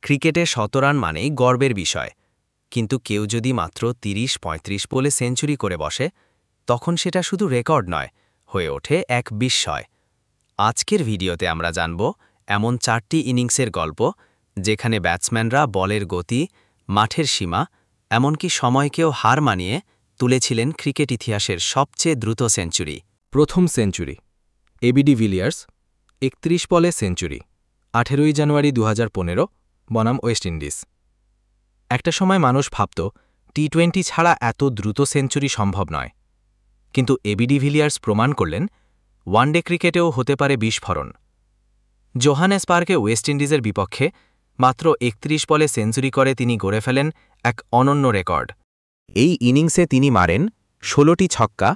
ক্রিকেটে ১০০ রান মানেই গর্বের বিষয়, কিন্তু কেউ যদি মাত্র ৩০-৩৫ বলে সেঞ্চুরি করে বসে, তখন সেটা শুধু রেকর্ড নয়, হয়ে ওঠে এক বিস্ময়। আজকের ভিডিওতে আমরা জানব এমন ৪টি ইনিংসের গল্প, যেখানে ব্যাটসম্যানরা বলের গতি, মাঠের সীমা, এমনকি সময়কেও হার মানিয়ে তুলেছিলেন ক্রিকেট ইতিহাসের সবচেয়ে দ্রুত সেঞ্চুরি। প্রথম সেঞ্চুরি, এবিডি ভিলিয়ার্স, ৩১ বলে সেঞ্চুরি, ১৮ জানুয়ারি ২০১৫, বনাম ওয়েস্ট ইন্ডিজ। একটা সময় মানুষ ভাবত টি-20 ছাড়া এত দ্রুত সেঞ্চুরি সম্ভব নয়, কিন্তু এবিডি ভিলিয়ার্স প্রমাণ করলেন ওয়ানডে ক্রিকেটেও হতে পারে বিস্ফোরণ। জোহানেসবার্গে ওয়েস্ট ইন্ডিজের বিপক্ষে মাত্র ৩১ বলে সেঞ্চুরি করে তিনি গড়ে ফেলেন এক অনন্য রেকর্ড। এই ইনিংসে তিনি মারেন ১৬টি ছক্কা,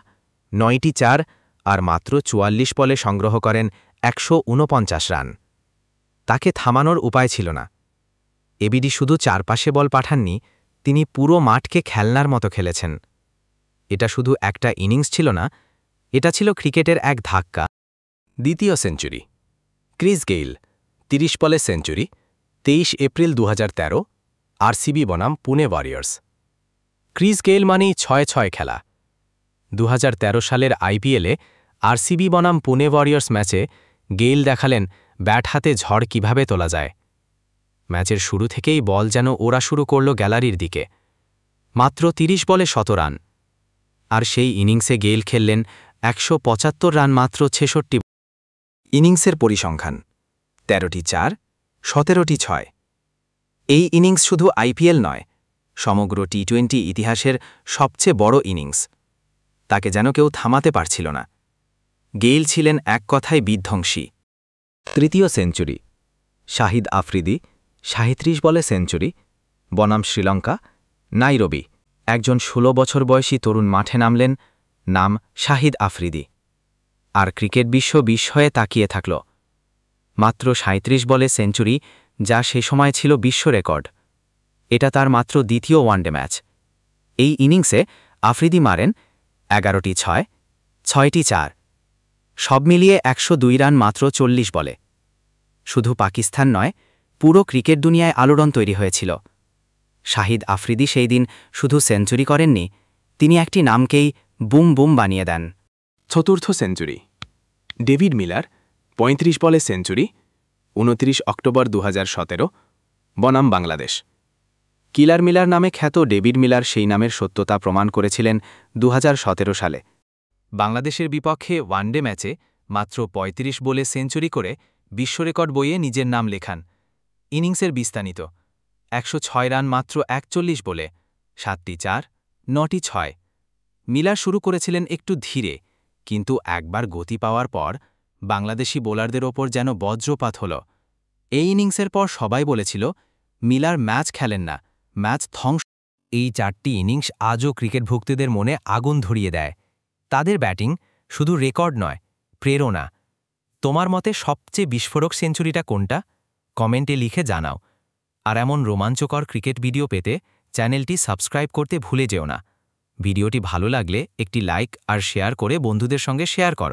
৯টি চার আর মাত্র ৪৪ বলে সংগ্রহ করেন ১৪৯ রান। তাকে থামানোর উপায় ছিল না। এবিডি শুধু চারপাশে বল পাঠাননি, তিনি পুরো মাঠকে খেলনার মতো খেলেছেন। এটা শুধু একটা ইনিংস ছিল না, এটা ছিল ক্রিকেটের এক ধাক্কা। দ্বিতীয় সেঞ্চুরি, ক্রিস গেইল, ৩০ বলে সেঞ্চুরি, ২৩ এপ্রিল ২০১৩, আরসিবি বনাম পুনে ওয়ারিয়র্স। ক্রিস গেইল মানেই ৬-৬ খেলা। ২০১৩ সালের আইপিএলে আরসিবি বনাম পুনে ওয়ারিয়র্স ম্যাচে গেইল দেখালেন ব্যাট হাতে ঝড় কিভাবে তোলা যায়। ম্যাচের শুরু থেকেই বল যেন ওরা শুরু করল গ্যালারির দিকে। মাত্র ৩০ বলে ১০০ রান। আর সেই ইনিংসে গেইল খেললেন ১৭৫ রান মাত্র ৬৬। ইনিংসের পরিসংখ্যান: ১৩টি চার, ১৭টি ছয়। এই ইনিংস শুধু আইপিএল নয়, সমগ্র টি-20 ইতিহাসের সবচেয়ে বড় ইনিংস। তাকে যেন কেউ থামাতে পারছিল না। গেইল ছিলেন এক কথায় বিধ্বংসী। তৃতীয় সেঞ্চুরি, শাহিদ আফ্রিদি, ৩৭ বলে সেঞ্চুরি, বনাম শ্রীলঙ্কা, নাইরোবি। একজন ১৬ বছর বয়সী তরুণ মাঠে নামলেন, নাম শাহিদ আফ্রিদি। আর ক্রিকেট বিশ্ব বিস্ময়ে তাকিয়ে থাকল। মাত্র ৩৭ বলে সেঞ্চুরি, যা সে সময় ছিল বিশ্ব রেকর্ড। এটা তার মাত্র দ্বিতীয় ওয়ানডে ম্যাচ। এই ইনিংসে আফ্রিদি মারেন ১১টি ছয়, ৬টি চার, সব মিলিয়ে ১০২ রান মাত্র ৪০ বলে। শুধু পাকিস্তান নয়, পুরো ক্রিকেট দুনিয়ায় আলোড়ন তৈরি হয়েছিল। শাহিদ আফ্রিদি সেই দিন শুধু সেঞ্চুরি করেননি, তিনি একটি নামকেই বুম বুম বানিয়ে দেন। চতুর্থ সেঞ্চুরি, ডেভিড মিলার, ৩৫ বলে সেঞ্চুরি, ২৯ অক্টোবর ২০১৭, বনাম বাংলাদেশ। কিলার মিলার নামে খ্যাত ডেভিড মিলার সেই নামের সত্যতা প্রমাণ করেছিলেন ২০১৭ সালে। বাংলাদেশের বিপক্ষে ওয়ানডে ম্যাচে মাত্র ৩৫ বলে সেঞ্চুরি করে বিশ্বরেকর্ড বইয়ে নিজের নাম লেখান। ইনিংসের বিস্তারিত: ১০৬ রান মাত্র ৪১ বলে, ৭টি চার, ৯টি ছয়। মিলার শুরু করেছিলেন একটু ধীরে, কিন্তু একবার গতি পাওয়ার পর বাংলাদেশি বোলারদের ওপর যেন বজ্রপাত হল। এই ইনিংসের পর সবাই বলেছিল, মিলার ম্যাচ খেলেন না, ম্যাচ ধ্বংস। এই ৪টি ইনিংস আজও ক্রিকেট ভক্তদের মনে আগুন ধরিয়ে দেয়। তাদের ব্যাটিং শুধু রেকর্ড নয়, প্রেরণা। তোমার মতে সবচেয়ে বিস্ফোরক সেঞ্চুরিটা কোনটা? কমেন্টে লিখে জানাও। আর এমন রোমাঞ্চকর ক্রিকেট ভিডিও পেতে চ্যানেলটি সাবস্ক্রাইব করতে ভুলে যেও না। ভিডিওটি ভালো লাগলে একটি লাইক আর শেয়ার করে বন্ধুদের সঙ্গে শেয়ার করো।